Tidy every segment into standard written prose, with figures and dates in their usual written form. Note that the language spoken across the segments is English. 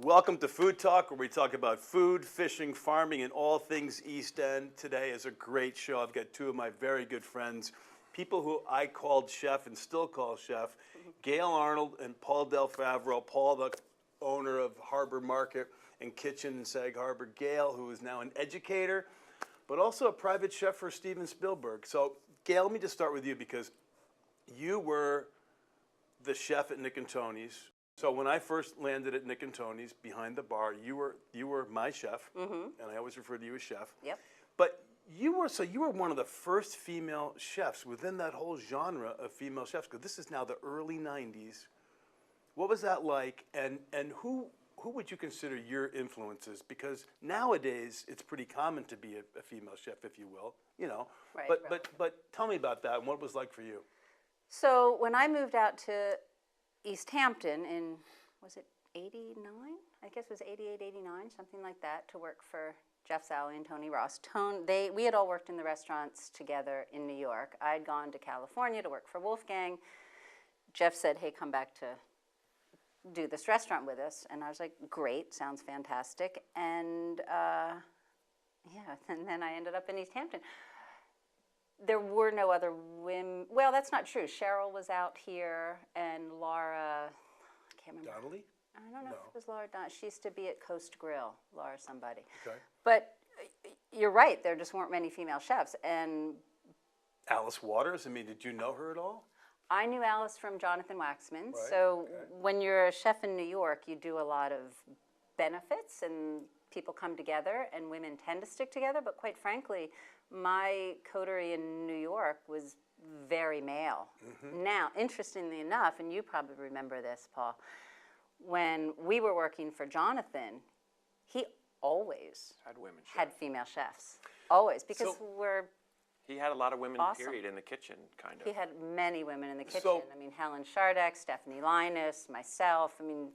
Welcome to Food Talk, where we talk about food, fishing, farming, and all things East End. Today is a great show. I've got two of my very good friends, people who I called chef and still call chef, Gail Arnold and Paul Del Favero. Paul, the owner of Harbor Market and Kitchen in Sag Harbor. Gail, who is now an educator, but also a private chef for Steven Spielberg. So, Gail, let me just start with you because you were the chef at Nick and Tony's. So when I first landed at Nick and Tony's behind the bar, you were my chef, and I always refer to you as chef. Yep. But you were one of the first female chefs within that whole genre of female chefs, because this is now the early '90s. What was that like, and who would you consider your influences? Because nowadays it's pretty common to be a female chef, if you will, you know. Right, But tell me about that and what it was like for you. So when I moved out to East Hampton in, was it 89? I guess it was 88, 89, something like that, to work for Jeff Sally and Tony Ross. We had all worked in the restaurants together in New York. I'd gone to California to work for Wolfgang. Jeff said, hey, come back to do this restaurant with us. And I was like, great, sounds fantastic. And and then I ended up in East Hampton. There were no other women. Well, that's not true. Cheryl was out here, and Laura, I can't remember. Donnelly? I don't know if it was Laura Donnelly. She used to be at Coast Grill, Laura somebody. Okay. But you're right, there just weren't many female chefs. And Alice Waters, I mean, did you know her at all? I knew Alice from Jonathan Waxman. Right, So when you're a chef in New York, you do a lot of benefits, and people come together, and women tend to stick together. But quite frankly, my coterie in New York was very male. Now, interestingly enough, and you probably remember this, Paul, when we were working for Jonathan, he always had female chefs. Always, because he had a lot of women, awesome. Period, in the kitchen, kind of. He had many women in the kitchen. So, I mean, Helen Shardak, Stephanie Linus, myself, I mean,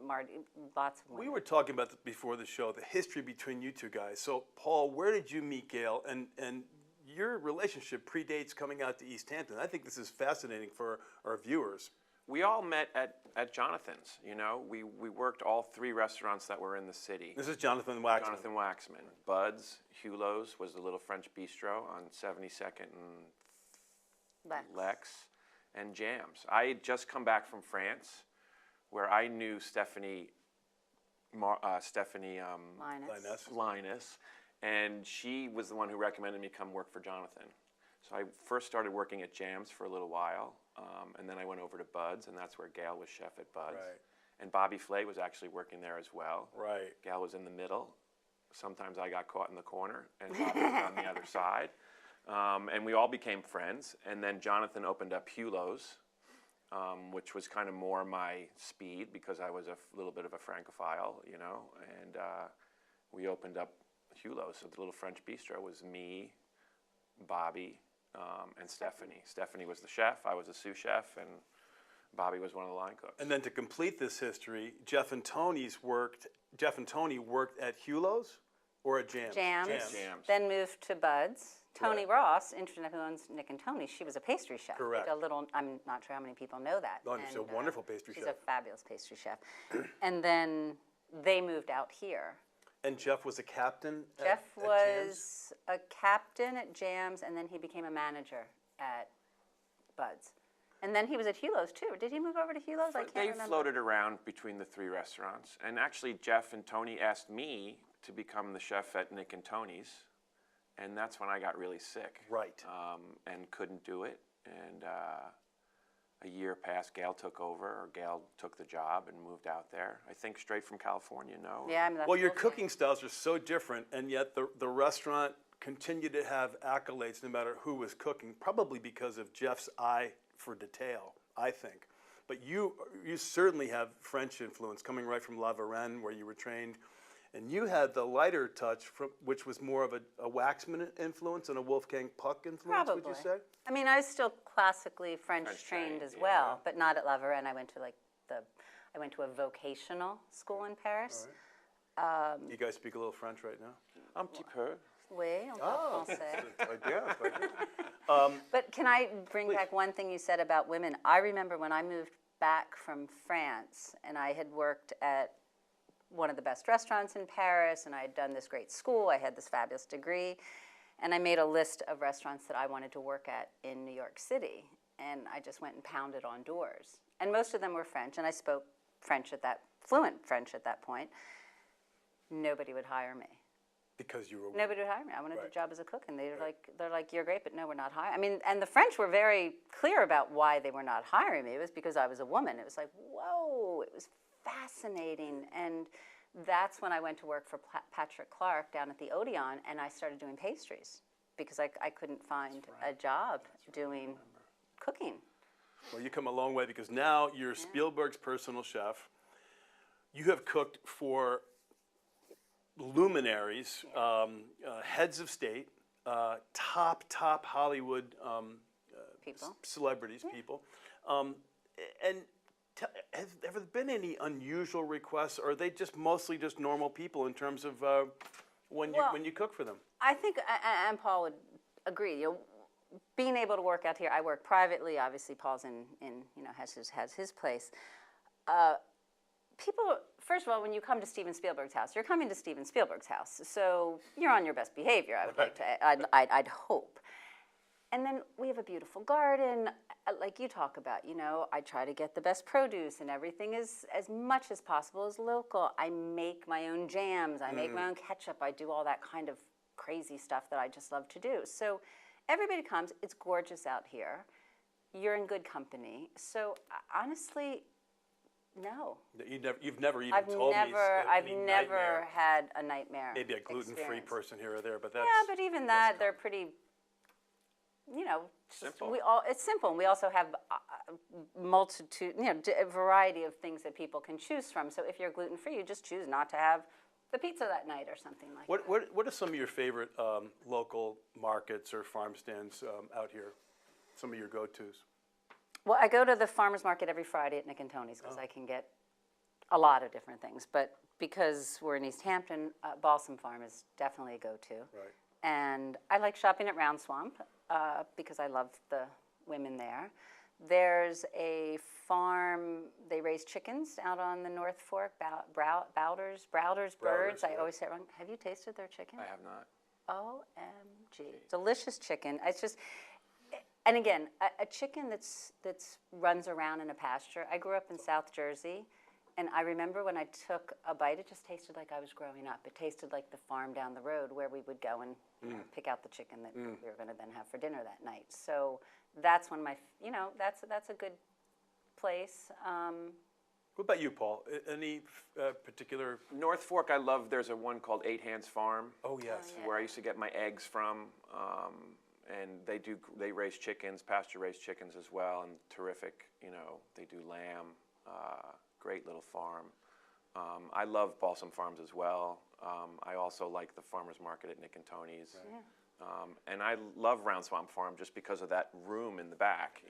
Marty, lots of women. We were talking about this before the show, the history between you two guys. So, Paul, where did you meet Gail? And your relationship predates coming out to East Hampton. I think this is fascinating for our viewers. We all met at Jonathan's, you know. We worked all three restaurants that were in the city. This is Jonathan Waxman. Jonathan Waxman. Bud's, Hulot's was the little French bistro on 72nd and Lex, and Jams. I had just come back from France, where I knew Stephanie Linus, and she was the one who recommended me come work for Jonathan. So I first started working at Jams for a little while, and then I went over to Bud's, and that's where Gail was chef at Bud's. Right. And Bobby Flay was actually working there as well. Right. Gail was in the middle. Sometimes I got caught in the corner, and Bobby was on the other side. And we all became friends. And then Jonathan opened up Hulot's, which was kind of more my speed because I was a little bit of a Francophile, you know. And we opened up Hulot's. So the little French bistro was me, Bobby, and Stephanie. Stephanie was the chef. I was a sous chef, and Bobby was one of the line cooks. And then to complete this history, Jeff and Tony worked at Hulot's or at Jams? Jams. Then moved to Bud's. Tony Ross, internet who owns Nick and Tony, she was a pastry chef. Correct. I'm not sure how many people know that. Oh, she's a wonderful pastry chef. She's a fabulous pastry chef. And then they moved out here. And Jeff was a captain at Jeff Jams? was a captain at Jams, and then he became a manager at Bud's. And then he was at Hulot's too. Did he move over to Hulot's? I can't remember. They floated around between the three restaurants. And actually, Jeff and Tony asked me to become the chef at Nick and Tony's. And that's when I got really sick. Right. And couldn't do it. And a year passed, Gail took over, or Gail took the job and moved out there. I think straight from California, no? Yeah, I mean, well, your cooking styles are so different, and yet the restaurant continued to have accolades no matter who was cooking, probably because of Jeff's eye for detail, I think. But you certainly have French influence coming right from La Varenne, where you were trained. And you had the lighter touch, which was more of a Waxman influence and a Wolfgang Puck influence, Probably. would you say? I mean, I was still classically French trained as well, but not at La Varenne. I went to a vocational school in Paris. Right. You guys speak a little French right now? Un petit peu. Oui, on parle français. I guess. But can I bring back one thing you said about women? I remember when I moved back from France, and I had worked at one of the best restaurants in Paris, and I had done this great school. I had this fabulous degree. And I made a list of restaurants that I wanted to work at in New York City. And I just went and pounded on doors. And most of them were French, and I spoke fluent French at that point. Nobody would hire me. Because you were. Nobody would hire me. I wanted Right. a job as a cook, and they're like, you're great, but no, we're not hiring. I mean, and the French were very clear about why they were not hiring me. It was because I was a woman. It was like, whoa, it was fascinating. And that's when I went to work for Patrick Clark down at the Odeon, and I started doing pastries because I couldn't find a job doing cooking. Well, you come a long way because now you're Spielberg's personal chef. You have cooked for luminaries, heads of state, top Hollywood People. celebrities, people. And have there been any unusual requests, or are they just mostly just normal people in terms of when you cook for them? I think, and Paul would agree, being able to work out here, I work privately. Obviously, Paul's has his place. People, first of all, when you come to Steven Spielberg's house, you're coming to Steven Spielberg's house, so you're on your best behavior. I would like to, I'd hope. And then we have a beautiful garden, like you talk about. I try to get the best produce, and everything is as much as possible is local. I make my own jams. I make my own ketchup. I do all that kind of crazy stuff that I just love to do. So everybody comes. It's gorgeous out here. You're in good company. So honestly, no. You've never even told me. I've never had a nightmare. Maybe a gluten-free experience. person here or there, but that's. Yeah, but even that, they're pretty. Simple. It's simple. And we also have multitude, a variety of things that people can choose from. So if you're gluten-free, you just choose not to have the pizza that night or something like that. What are some of your favorite local markets or farm stands out here? Some of your go-tos? Well, I go to the farmer's market every Friday at Nick and Tony's because I can get a lot of different things. But because we're in East Hampton, Balsam Farm is definitely a go-to. Right. And I like shopping at Round Swamp because I love the women there. There's a farm, they raise chickens out on the North Fork, Browder's Birds. I always say it wrong. Have you tasted their chicken? I have not. OMG. Delicious chicken. It's just, and again, a chicken that's runs around in a pasture. I grew up in South Jersey, and I remember when I took a bite, it just tasted like I was growing up. It tasted like the farm down the road where we would go and pick out the chicken that we were going to then have for dinner that night. So that's one of my, that's a good place. What about you, Paul? Any particular? North Fork, I love. There's one called Eight Hands Farm. Oh yes. Yeah. Where I used to get my eggs from, and they raise chickens, pasture-raised chickens as well, and terrific. They do lamb. Great little farm. I love Balsam Farms as well. I also like the farmers market at Nick and Tony's. Yeah. And I love Round Swamp Farm just because of that room in the back.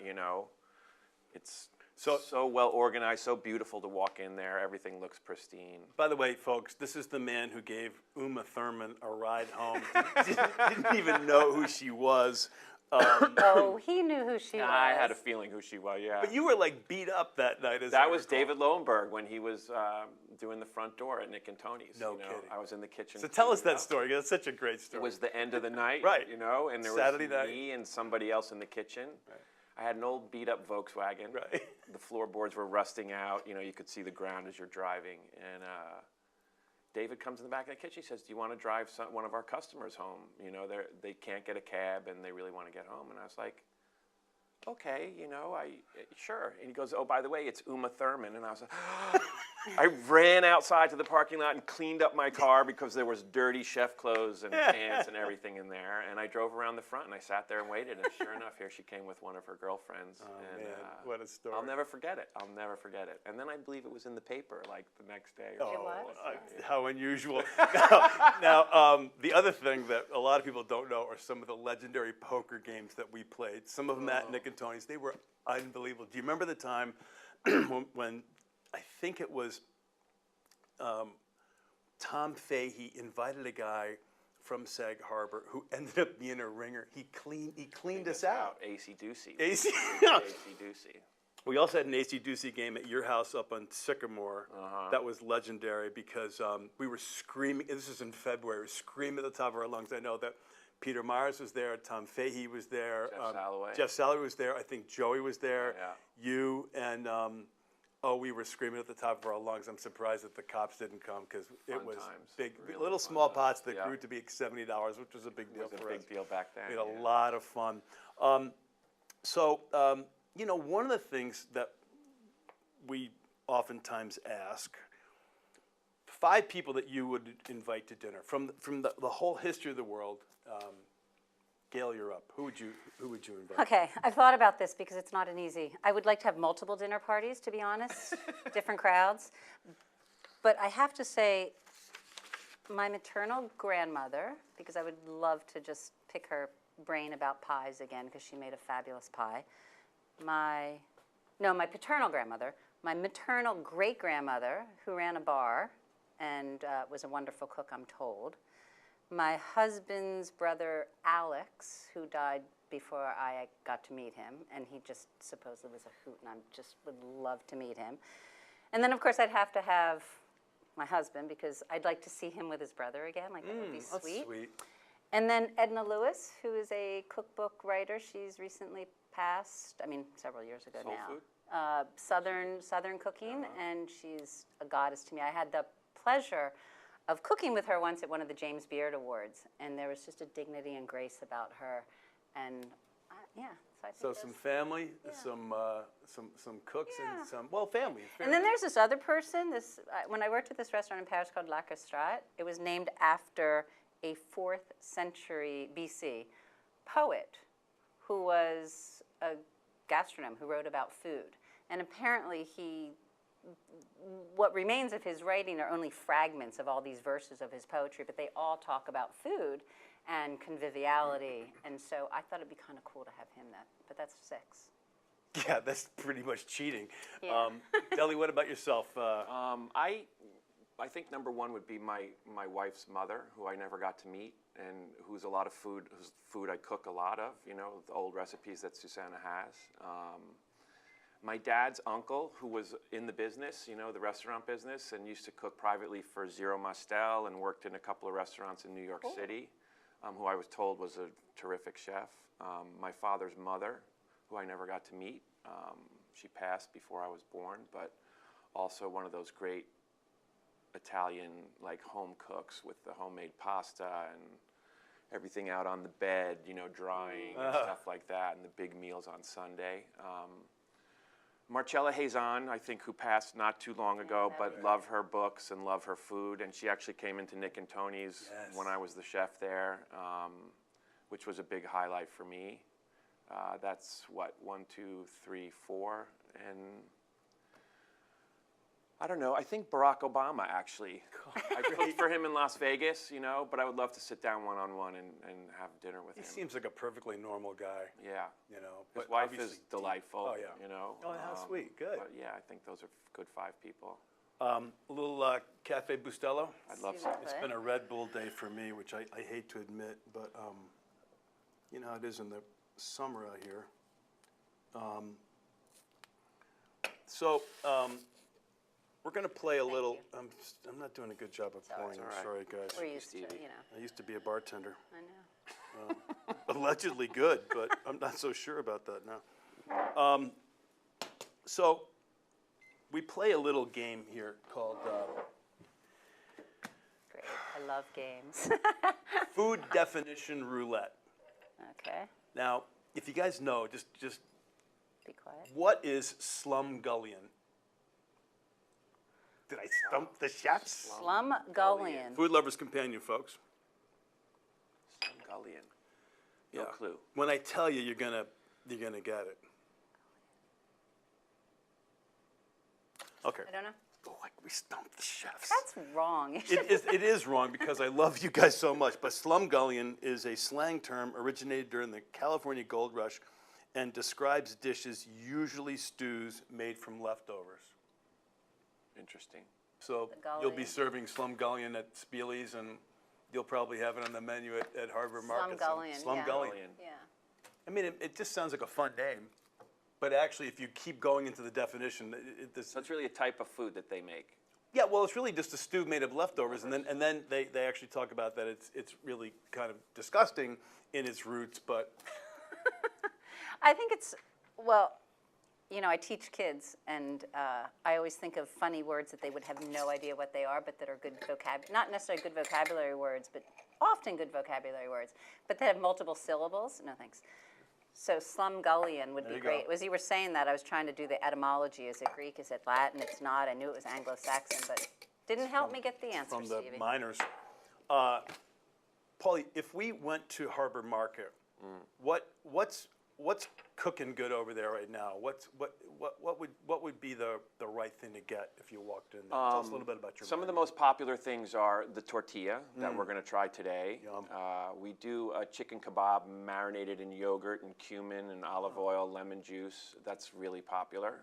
It's so well organized, so beautiful to walk in there. Everything looks pristine. By the way, folks, this is the man who gave Uma Thurman a ride home. Didn't even know who she was. Oh, he knew who she was. I had a feeling who she was, yeah. But you were like beat up that night. That was David Lowenberg when he was doing the front door at Nick and Tony's. No kidding. I was in the kitchen. So tell us that story. That's such a great story. It was the end of the night, Right. And there Saturday was night. me and somebody else in the kitchen. Right. I had an old beat-up Volkswagen. Right. The floorboards were rusting out. You could see the ground as you're driving. And David comes in the back of the kitchen. He says, "Do you want to drive one of our customers home? They can't get a cab and they really want to get home." And I was like, "Okay, sure." And he goes, "Oh, by the way, it's Uma Thurman." And I was like, I ran outside to the parking lot and cleaned up my car because there was dirty chef clothes and pants and everything in there. And I drove around the front and I sat there and waited. And sure enough, here she came with one of her girlfriends. Oh, and, man, what a story. I'll never forget it. And then I believe it was in the paper like the next day. Oh, It was? how unusual. Now, the other thing that a lot of people don't know are some of the legendary poker games that we played. Some of them at Nick and Tony's. They were unbelievable. Do you remember the time when I think it was Tom Fahey invited a guy from Sag Harbor who ended up being a ringer. He cleaned us out. AC Doocy. AC. AC Doocy. We also had an AC/DC game at your house up on Sycamore. That was legendary because we were screaming. This is in February. We were screaming at the top of our lungs. I know that Peter Myers was there. Tom Fahey was there. Jeff Salloway was there. I think Joey was there. Yeah. You and we were screaming at the top of our lungs. I'm surprised that the cops didn't come because it was times. big, Really little fun small times. pots that Yeah. grew to be $70, which was a big deal It was a for us. big deal back then. We had a yeah. lot of fun. One of the things that we oftentimes ask, 5 people that you would invite to dinner from the whole history of the world. Gail, you're up. Who would you invite? Okay, I've thought about this because it's not an easy. I would like to have multiple dinner parties, to be honest, different crowds. But I have to say, my maternal grandmother, because I would love to just pick her brain about pies again, because she made a fabulous pie. My paternal grandmother, my maternal great-grandmother, who ran a bar and was a wonderful cook, I'm told. My husband's brother, Alex, who died before I got to meet him, and he just supposedly was a hoot, and I just would love to meet him. And then, of course, I'd have to have my husband, because I'd like to see him with his brother again. Like, that would be That's sweet. And then Edna Lewis, who is a cookbook writer. She's recently passed, several years ago Soul now. food? Southern cooking, and she's a goddess to me. I had the pleasure of cooking with her once at one of the James Beard Awards, and there was just a dignity and grace about her, and so I think So some family, some cooks, Yeah. and some family. And then there's this other person. When I worked at this restaurant in Paris called La Castrate, it was named after a 4th century BC poet who was a gastronome who wrote about food, and apparently what remains of his writing are only fragments of all these verses of his poetry, but they all talk about food and conviviality, and so I thought it'd be kind of cool to have him but that's 6. Yeah, that's pretty much cheating. Yeah. Deli, what about yourself? I think number 1 would be my wife's mother, who I never got to meet, and whose food I cook a lot of, the old recipes that Susanna has. My dad's uncle, who was in the business, the restaurant business, and used to cook privately for Zero Mostel and worked in a couple of restaurants in New York City, who I was told was a terrific chef. My father's mother, who I never got to meet. She passed before I was born, but also one of those great Italian home cooks with the homemade pasta and everything out on the bed, drying and stuff like that, and the big meals on Sunday. Marcella Hazan, I think, who passed not too long ago, but love her books and love her food, and she actually came into Nick and Tony's when I was the chef there, which was a big highlight for me. That's 1, 2, 3, 4, and I don't know. I think Barack Obama, actually. I cooked for him in Las Vegas, but I would love to sit down one-on-one and have dinner with him. He seems like a perfectly normal guy. Yeah. But his wife obviously is delightful. Oh, yeah. Oh, how sweet. Good. But yeah, I think those are good 5 people. A little Cafe Bustelo. I'd love See some. that. It's been a Red Bull day for me, which I hate to admit, but you know how it is in the summer out here. We're going to play a little. I'm not doing a good job of pouring. I'm sorry, guys. We're used to, I used to be a bartender. I know. Allegedly good, but I'm not so sure about that now. So we play a little game here called Great. I love games. Food Definition Roulette. Okay. Now, if you guys know, just Be quiet. what is slumgullion? Did I stump the chefs? Slumgullion. Food Lover's Companion, folks. Gullion. No clue. When I tell you, you're gonna get it. Okay. I don't know. Oh, like we stumped the chefs. That's wrong. It is wrong because I love you guys so much, but slumgullion is a slang term originated during the California Gold Rush and describes dishes, usually stews, made from leftovers. Interesting. So you'll be serving slumgullion at Spieli's, and you'll probably have it on the menu at Harbor Market. Slumgullion. Slumgullion. Yeah. I mean, it just sounds like a fun name. But actually, if you keep going into the definition, So it's really a type of food that they make. yeah, well, it's really just a stew made of leftovers, and then they actually talk about that it's really kind of disgusting in its roots, but I think it's, well, you know, I teach kids, and I always think of funny words that they would have no idea what they are, but that are good not necessarily good vocabulary words, but often good vocabulary words, but that have multiple syllables. No, thanks. So slumgullion would There be you go. great. As you were saying that, I was trying to do the etymology. Is it Greek? Is it Latin? It's not. I knew it was Anglo-Saxon, but didn't help me get the answer, from the Stevie. miners. Paulie, if we went to Harbor Market, what's cooking good over there right now? What would be the right thing to get if you walked in there? Tell us a little bit about your Some of the menu. most popular things are the tortilla that we're going to try today. Yum. We do a chicken kebab marinated in yogurt and cumin and olive oil, lemon juice. That's really popular.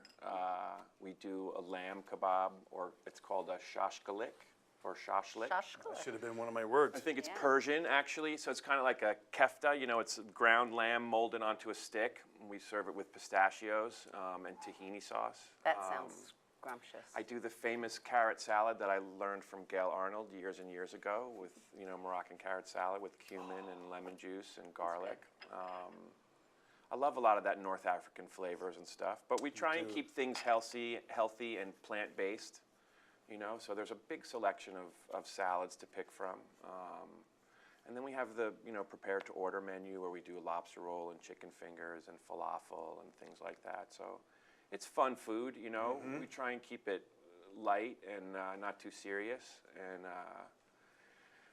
We do a lamb kebab, or it's called a shashkalik or shashlik. Shashkala. Should have been one of my words. I think it's Yeah. Persian, actually, so it's kind of like a kefta. You know, it's ground lamb molded onto a stick. We serve it with pistachios and tahini sauce. That sounds scrumptious. I do the famous carrot salad that I learned from Gail Arnold years and years ago with, you know, Moroccan carrot salad with cumin and lemon juice and garlic. I love a lot of that North African flavors and stuff, but we try and keep things healthy and plant-based, you know, so there's a big selection of salads to pick from. And then we have the, you know, prepared to order menu where we do a lobster roll and chicken fingers and falafel and things like that. So it's fun food, you know. We try and keep it light and not too serious. And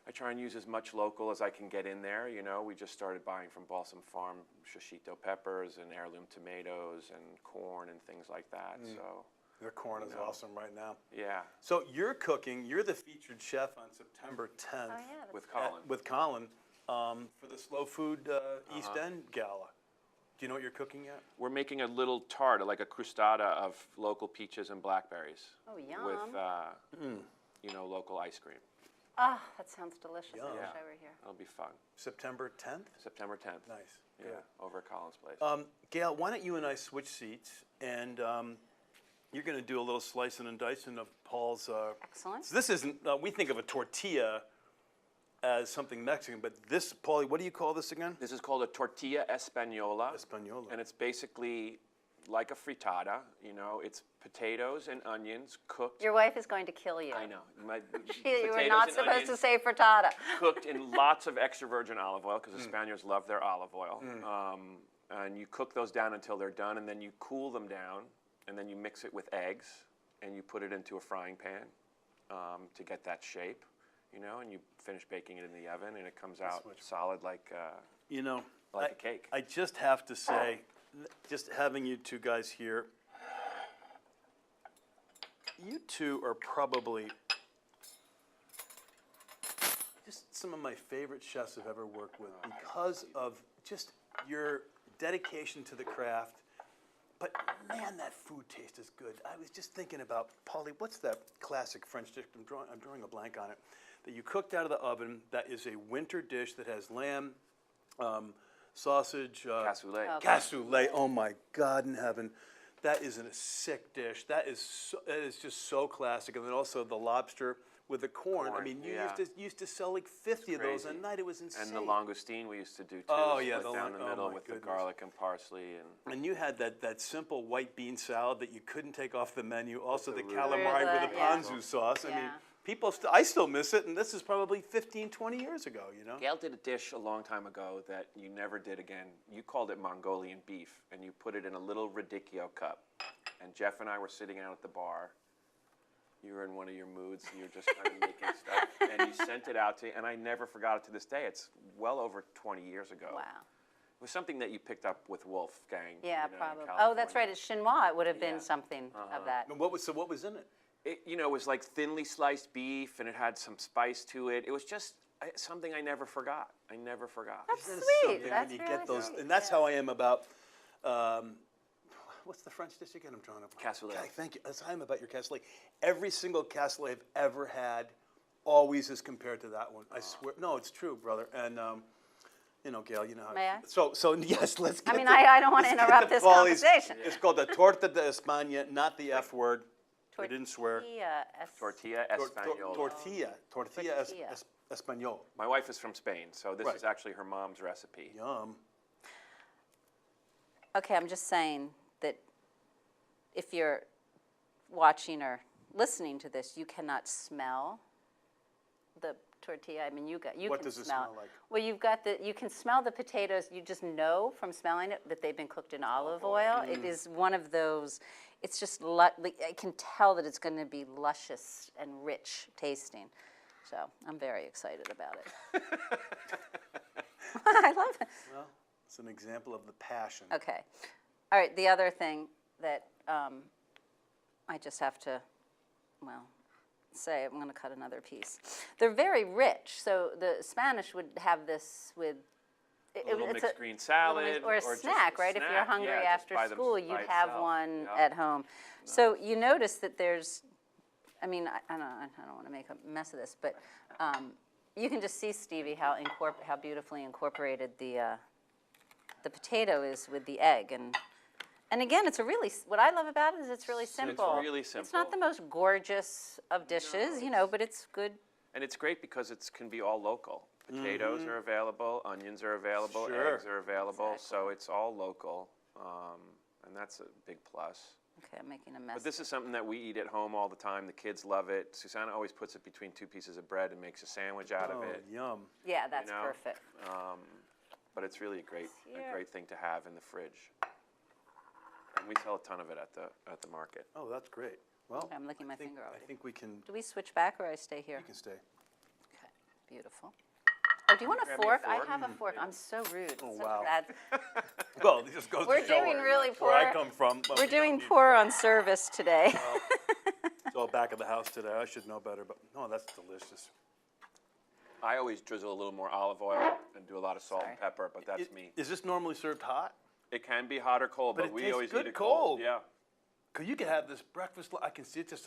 I try and use as much local as I can get in there, you know. We just started buying from Balsam Farm shishito peppers and heirloom tomatoes and corn and things like that. So Their corn is awesome right now. yeah, So you're cooking. You're the featured chef on September 10th Oh, yeah, that's with at- Colin. with Colin for the Slow Food East End Gala. Do you know what you're cooking yet? We're making a little tart, like a crustada of local peaches and blackberries. Oh, yum. With, you know, local ice cream. Ah, that sounds delicious. I Yum. wish Yeah. I were here. It'll be fun. September 10th? September 10th. Nice. Yeah, Good. over at Colin's place. Gail, why don't you and I switch seats, and you're going to do a little slicing and dicing of Paul's. Excellent. So this isn't. We think of a tortilla as something Mexican, but this, Paulie, what do you call this again? This is called a tortilla española. Española. And it's basically like a frittata, you know. It's potatoes and onions cooked. Your wife is going to kill you. I know. You You were not supposed to say frittata. Cooked in lots of extra virgin olive oil because the Spaniards love their olive oil. And you cook those down until they're done, and then you cool them down, and then you mix it with eggs, and you put it into a frying pan to get that shape, you know, and you finish baking it in the oven, and it comes out solid like You know, like a cake. I just have to say, just having you two guys here, you two are probably just some of my favorite chefs I've ever worked with because of just your dedication to the craft. But man, that food taste is good. I was just thinking about, Paulie, what's that classic French dish? I'm drawing a blank on it. That you cooked out of the oven. That is a winter dish that has lamb, sausage, Cassoulet. Oh. cassoulet. Oh my God in heaven, that is a sick dish. That is just so classic. And then also the lobster with the corn. I Corn, mean, you yeah. used to sell like 50 of those a crazy. night. It was insane. And the langoustine we used to do too. Oh, yeah, split the down the oh, middle my with goodness. the garlic and parsley and And you had that simple white bean salad that you couldn't take off the menu. Also the the calamari with the yeah. ponzu sauce. I mean, Yeah. people, I still miss it, and this is probably 15, 20 years ago, you know? Gail did a dish a long time ago that you never did again. You called it Mongolian beef, and you put it in a little radicchio cup. And Jeff and I were sitting out at the bar. You were in one of your moods, and you were just kind of making stuff. And you sent it out to me, and I never forgot it to this day. It's well over 20 years ago. Wow. It was something that you picked up with Wolfgang. Yeah, you know, in probably. Oh, that's California. right. It's chinois. It would have been Yeah. something of that. And what was in it? It, you know, it was like thinly sliced beef, and it had some spice to it. It was just something I never forgot. I never forgot. That's Isn't it sweet. something That's when you really get those, sweet. and that's Yeah. how I am about. What's the French dish again? I'm drawing up. Cassoulet. Okay, thank you. That's how I am about your cassoulet. Every single cassoulet I've ever had, always is compared to that one. I swear. No, it's true, brother. And You know, Gail, you know how. May I? So yes, let's get I mean, to- I don't want to let's get interrupt to this Paulie's- conversation. It's called the torta de España, not the F word. We didn't swear. Tortilla Tor- española. Tortilla español. My wife is from Spain, so this Right. is actually her mom's recipe. Yum. Okay, I'm just saying that if you're watching or listening to this, you cannot smell the tortilla. I mean, you What can does it smell. smell like? Well, you can smell the potatoes. You just know from smelling it that they've been cooked in olive oil. It is one of those. It's just I can tell that it's going to be luscious and rich tasting. So I'm very excited about it. I love it. Well, it's an example of the passion. Okay. All right, the other thing that I just have to, well, say, I'm going to cut another piece. They're very rich, so the Spanish would have this with... A little it's mixed green salad. or a just snack, right? If you're snack, hungry yeah, just after by school, by you'd have itself. one Yeah. at home. So you notice that there's, I mean, I don't want to make a mess of this, but you can just see, Stevie, how beautifully incorporated the potato is with the egg. And again, it's what I love about it is it's really simple. really It's not simple. the most gorgeous of dishes, but it's good. And it's great because it can be all local. Potatoes are available, onions are available, Sure. eggs are available, Exactly. so it's all local, and that's a big plus. Okay, I'm making a mess. But this is something that we eat at home all the time. The kids love it. Susanna always puts it between two pieces of bread and makes a sandwich out of Oh, it. yum. Yeah, that's know? perfect. But it's really a great Here. thing to have in the fridge. And we sell a ton of it at the market. Oh, that's great. Well, Okay, I'm licking my I think, finger I already. think we can, Do we switch back or I stay here? we can stay. Okay, beautiful. Oh, do you want a grab me a fork? fork? I have a fork. I'm so rude. Oh, Such a wow. bad- Well, it just goes We're to show doing where- really where I poor- come from. but We're we don't doing need poor forks. on service today. It's all back of the house today. I should know better, but no, that's delicious. I always drizzle a little more olive oil and do a lot of salt and Sorry. pepper, but that's me. Is this normally served hot? It can be hot or cold, But but it we tastes always good eat it cold. Yeah, Because you could have this breakfast. I can see it just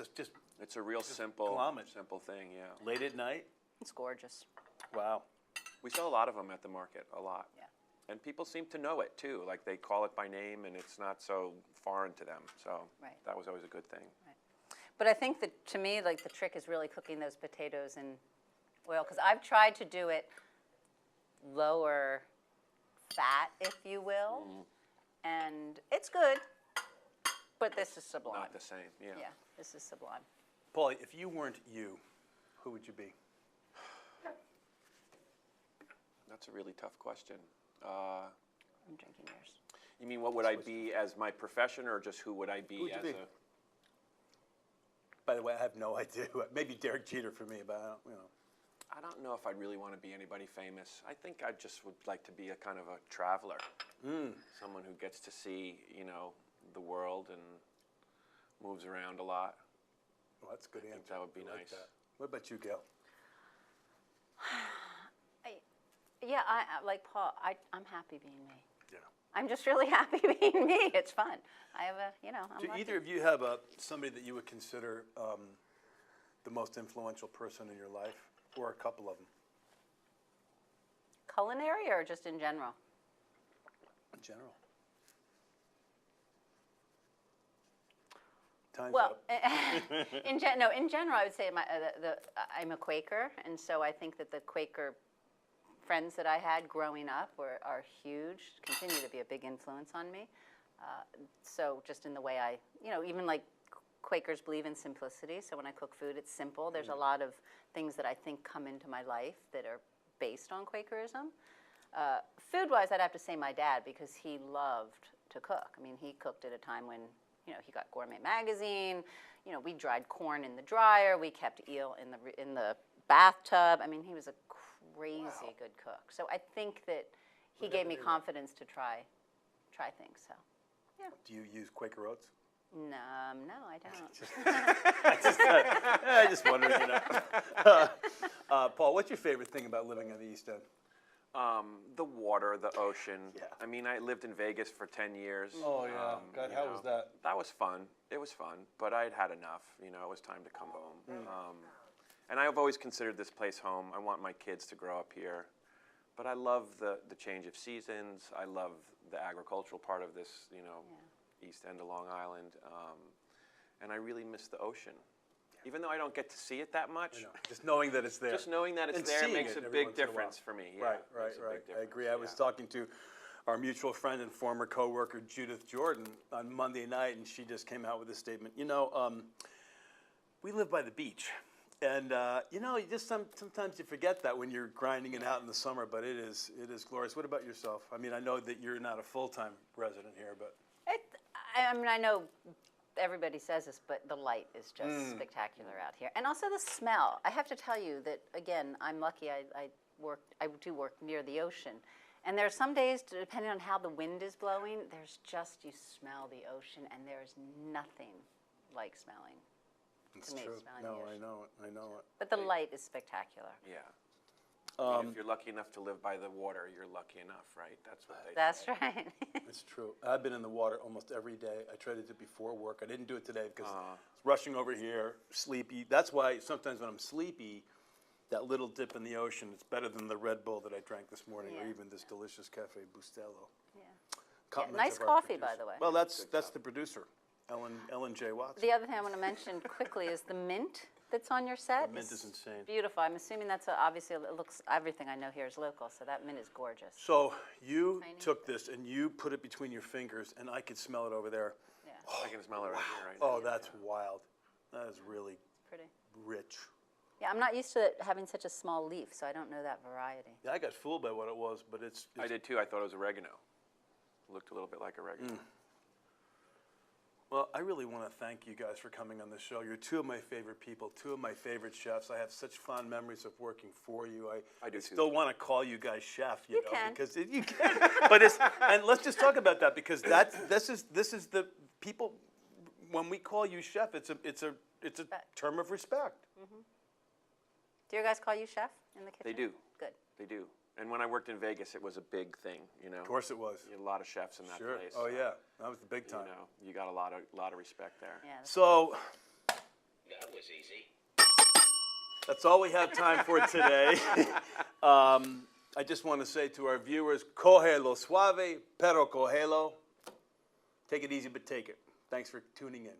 it's a real simple glom it. thing. Yeah, late at night. It's gorgeous. Wow. we sell a lot of them at the market, a lot. Yeah. And people seem to know it too. Like they call it by name, and it's not so foreign to them. So Right. that was always a good thing. But I think that, to me, like, the trick is really cooking those potatoes in oil, because I've tried to do it lower fat, if you will, and it's good, but this is sublime. Not the same. Yeah. Yeah, this is sublime. Paulie, if you weren't you, who would you be? That's a really tough question. I'm drinking yours. You mean what would I be as my profession, or just who would I be Who would you as be? a? By the way, I have no idea. Maybe Derek Jeter for me, but I don't, I don't know if I'd really want to be anybody famous. I think I just would like to be a kind of a traveler, someone who gets to see, the world and moves around a lot. Well, that's a good answer. that would be I like nice. that. What about you, Gail? Yeah, I like Paul, I'm happy being me. Yeah. I'm just really happy being me. It's fun. I have I'm Do lucky. either of you have somebody that you would consider the most influential person in your life, or a couple of them Culinary or just in general? in general? Time's Well, up. in general, I would say I'm a Quaker, and so I think that the Quaker friends that I had growing up are huge, continue to be a big influence on me. So just in the way I, even like Quakers believe in simplicity, so when I cook food, it's simple. There's a lot of things that I think come into my life that are based on Quakerism. Food-wise, I'd have to say my dad, because he loved to cook. I mean, he cooked at a time when, he got Gourmet Magazine. We dried corn in the dryer. We kept eel in the bathtub. I mean, he was a crazy good cook. So I think that he gave me confidence to try things. So, yeah. Do you use Quaker Oats? No, I don't. I just wondered, Paul, what's your favorite thing about living on the East End? The water, the ocean. Yeah. I mean, I lived in Vegas for 10 years. Oh, yeah. God, how was that? That was fun. It was fun, but I'd had enough. It was time to come home. And I've always considered this place home. I want my kids to grow up here. But I love the change of seasons. I love the agricultural part of this, East End of Long Island. And I really miss the ocean. Even though I don't get to see it that much. I know. Just knowing that it's there. Just knowing that it's And there seeing makes it a every big once in a while. difference for me. Yeah, Right. makes a big I difference, agree. I was yeah. talking to our mutual friend and former coworker Judith Jordan on Monday night, and she just came out with a statement. We live by the beach, and you just sometimes you forget that when you're grinding it out in the summer. But it is glorious. What about yourself? I mean, I know that you're not a full-time resident here, but I know everybody says this, but the light is just spectacular out here. And also the smell. I have to tell you that, again, I'm lucky I do work near the ocean. And there are some days, depending on how the wind is blowing, you smell the ocean, and there's nothing like smelling. it's To me, true. smelling No, the I know it. I know it. But the light is spectacular. Yeah. I mean, if you're lucky enough to live by the water, you're lucky enough, right? That's what they That's say. right. It's true. I've been in the water almost every day. I tried to do it before work. I didn't do it today because I was rushing over here, sleepy. That's why sometimes when I'm sleepy, that little dip in the ocean, it's better than the Red Bull that I drank this morning, or Yeah. even this delicious Cafe Bustelo. Yeah. Compliments Nice of our coffee, by producer. the way. Well, that's the producer, Ellen J. Watts. The other thing I want to mention quickly is the mint that's on your set. The mint is insane. Beautiful. I'm assuming that's obviously, it looks, everything I know here is local, so that mint is gorgeous. So you Tiny. took this and you put it between your fingers, and I could smell it over there. Yeah, I can smell it right here, right now. Oh, that's wild. That is really pretty. rich. Yeah, I'm not used to it having such a small leaf, so I don't know that variety. Yeah, I got fooled by what it was, but it's I did too. I thought it was oregano. It looked a little bit like oregano. Well, I really want to thank you guys for coming on the show. You're two of my favorite people, two of my favorite chefs. I have such fond memories of working for you. I do too. Still want to call you guys chef, you know, can. because you can. But and let's just talk about that because this is the people. When we call you chef, it's a term of respect. Do your guys call you chef in the kitchen? They do. Good. They do. And when I worked in Vegas, it was a big thing, Of course, it was. You had a lot of chefs in that Sure. place. Oh so, yeah, that was the big time. You got a lot of respect there. Yeah. So That was easy. that's all we have time for today. I just want to say to our viewers, cógelo suave, pero cógelo. Take it easy, but take it. Thanks for tuning in.